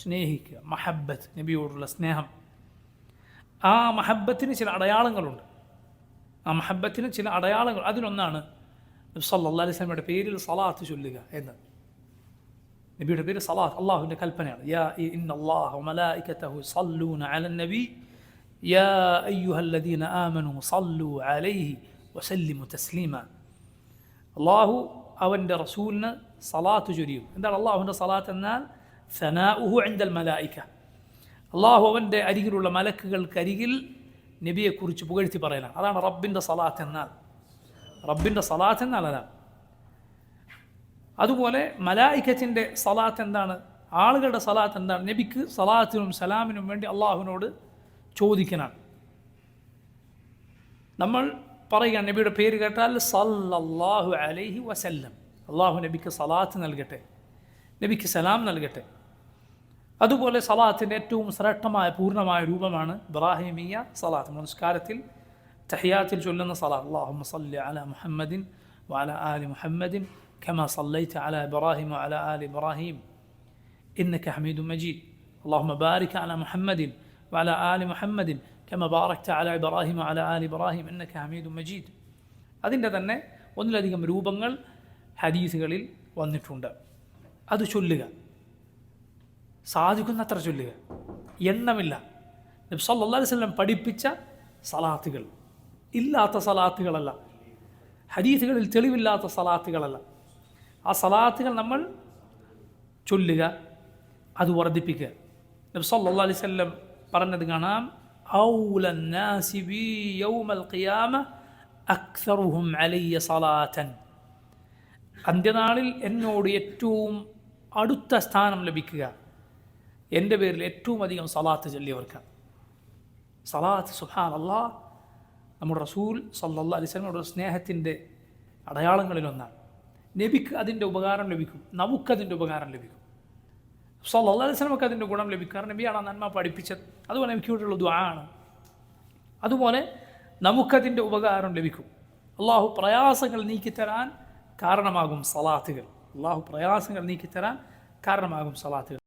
സ്നേഹിക്കുക, മഹബ്ബത്ത്, നബിയോടുള്ള സ്നേഹം. ആ മഹബ്ബത്തിന് ചില അടയാളങ്ങളുണ്ട്. ആ മഹബ്ബത്തിന് ചില അടയാളങ്ങൾ, അതിലൊന്നാണ് നബി സല്ലല്ലാഹു അലൈഹി വസല്ലമയുടെ പേരിൽ സലാത്ത് ചൊല്ലുക എന്ന്. നബിയുടെ പേര് സലാത്ത് അള്ളാഹുവിൻ്റെ കൽപ്പനയാണ്. യാ ഇന്നല്ലാഹ വമലായികതഹു യസല്ലൂന അലൻ നബി യാ അയ്യുഹല്ലദീന ആമനൂ സല്ലൂ അലൈഹി വസല്ലിമു തസ്ലീമ. അള്ളാഹു അവൻ്റെ റസൂലിന് സലാത്ത് ചൊരിയും. എന്താണ് അള്ളാഹുവിൻ്റെ സലാത്ത് എന്നാൽ? സനാഉഹു ഇൻദൽ മലായിക. അള്ളാഹു അവൻ്റെ അരികിലുള്ള മലക്കുകൾക്കരികിൽ നബിയെക്കുറിച്ച് പുകഴ്ത്തി പറയലാണ്. അതാണ് റബ്ബിൻ്റെ സലാത്ത് എന്നാൽ. റബ്ബിൻ്റെ സലാത്ത് എന്നാൽ അതാണ്. അതുപോലെ മലായികത്തിൻ്റെ സലാത്ത് എന്താണ്? ആളുകളുടെ സലാത്ത് എന്താണ്? നബിക്ക് സലാത്തിനും സലാമിനും വേണ്ടി അള്ളാഹുവിനോട് ചോദിക്കാനാണ്. നമ്മൾ പറയുക, നബിയുടെ പേര് കേട്ടാൽ സല്ലല്ലാഹു അലൈഹി വസല്ലം, അള്ളാഹു നബിക്ക് സലാത്ത് നൽകട്ടെ, നബിക്ക് സലാം നൽകട്ടെ. അതുപോലെ സലാത്തിൻ്റെ ഏറ്റവും ശ്രേഷ്ഠമായ പൂർണ്ണമായ രൂപമാണ് ഇബ്രാഹിമിയ സലാത്ത്. നമസ്കാരത്തിൽ തഹിയാത്തിൽ ചൊല്ലുന്ന സലാത്ത്. അല്ലാഹുമ്മ സല്ലി അലാ മുഹമ്മദിൻ വഅലാ ആലി മുഹമ്മദിൻ കമാ സല്ലൈത അലാ ഇബ്രാഹിം വഅലാ ആലി ഇബ്രാഹിം ഇന്നക ഹമീദും മജീദ്. അല്ലാഹുമ്മ ബാരിക് അലാ മുഹമ്മദിൻ വഅലാ ആലി മുഹമ്മദിൻ കമാ ബാറക്ത അലാ ഇബ്രാഹിം വഅലാ ആലി ഇബ്രാഹിം ഇന്നക ഹമീദും മജീദ്. അതിൻ്റെ തന്നെ ഒന്നിലധികം രൂപങ്ങൾ ഹദീസുകളിൽ വന്നിട്ടുണ്ട്. അത് ചൊല്ലുക, സാധിക്കുന്നത്ര ചൊല്ലുക, എണ്ണമില്ല. നബി സല്ലല്ലാഹു അലൈഹി വസല്ലം പഠിപ്പിച്ച സലാത്തുകൾ, ഇല്ലാത്ത സലാത്തുകളല്ല, ഹദീസുകളിൽ തെളിവില്ലാത്ത സലാത്തുകളല്ല. ആ സലാത്തുകൾ നമ്മൾ ചൊല്ലുക, അത് വർദ്ധിപ്പിക്കുക. നബി സല്ലല്ലാഹു അലൈഹി വസല്ലം പറഞ്ഞത് കാണാം, ഔലൻ നാസി ബി യൗമൽ ഖിയാമ അക്സറുഹും അലയ്യ സലാത്തൻ. അന്ത്യനാളിൽ എന്നോട് ഏറ്റവും അടുത്ത സ്ഥാനം ലഭിക്കുക എൻ്റെ പേരിൽ ഏറ്റവും അധികം സലാത്ത് ചൊല്ലിയവർക്കാണ്. സലാത്ത് സുബ്ഹാനല്ലാഹ് നമ്മുടെ റസൂൽ സല്ലല്ലാഹു അലൈഹി വസല്ലമയുടെ സ്നേഹത്തിൻ്റെ അടയാളങ്ങളിലൊന്നാണ്. നബിക്ക് അതിൻ്റെ ഉപകാരം ലഭിക്കും, നമുക്കതിൻ്റെ ഉപകാരം ലഭിക്കും. സല്ലല്ലാഹു അലൈഹി വസല്ലമക്ക് അതിൻ്റെ ഗുണം ലഭിക്കും. കാരണം നബിയാണ് ആ നന്മ പഠിപ്പിച്ചത്. അതുപോലെ നബിക്ക് വേണ്ടിയുള്ള ദുആ ആണ്. അതുപോലെ നമുക്കതിൻ്റെ ഉപകാരം ലഭിക്കും. അള്ളാഹു പ്രയാസങ്ങൾ നീക്കിത്തരാൻ കാരണമാകും സലാത്തുകൾ. അള്ളാഹു പ്രയാസങ്ങൾ നീക്കിത്തരാൻ കാരണമാകും സലാത്തുകൾ.